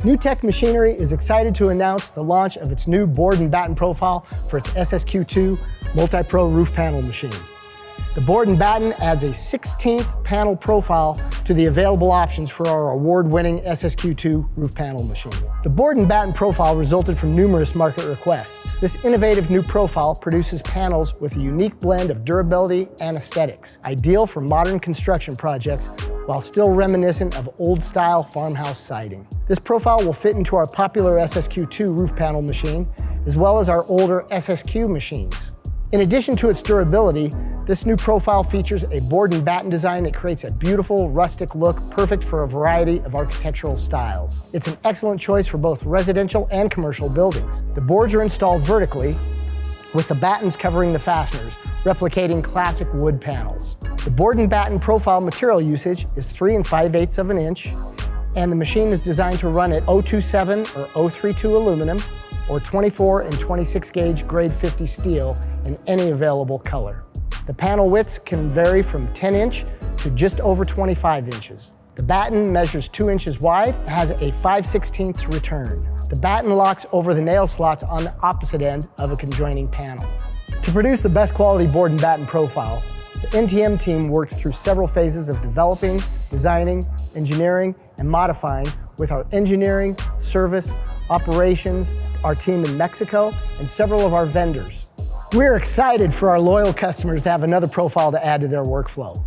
NewTek Machinery is excited to announce the launch of its new Board and Batten profile for its SSQ II multi-pro roof panel machine. The Board and Batten adds a 16th panel profile to the available options for our award-winning SSQ II roof panel machine. The Board and Batten profile resulted from numerous market requests. This innovative new profile produces panels with a unique blend of durability and aesthetics, ideal for modern construction projects while still reminiscent of old-style farmhouse siding. This profile will fit into our popular SSQ II roof panel machine, as well as our older SSQ machines. In addition to its durability, this new profile features a Board and Batten design that creates a beautiful, rustic look perfect for a variety of architectural styles. It's an excellent choice for both residential and commercial buildings. The boards are installed vertically, with the battens covering the fasteners, replicating classic wood panels. The Board and Batten profile material usage is 3 5/8 of an inch, and the machine is designed to run at 027 or 032 aluminum, or 24 and 26 gauge grade 50 steel in any available color. The panel widths can vary from 10 inch to just over 25 inches. The batten measures 2 inches wide and has a 5/16 return. The batten locks over the nail slots on the opposite end of a conjoining panel. To produce the best quality Board and Batten profile, the NTM team worked through several phases of developing, designing, engineering, and modifying with our engineering, service, operations, our team in Mexico, and several of our vendors. We're excited for our loyal customers to have another profile to add to their workflow.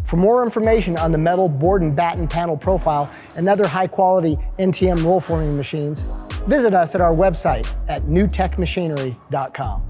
For more information on the metal Board and Batten panel profile and other high-quality NTM roll forming machines, visit us at our website at newtekmachinery.com.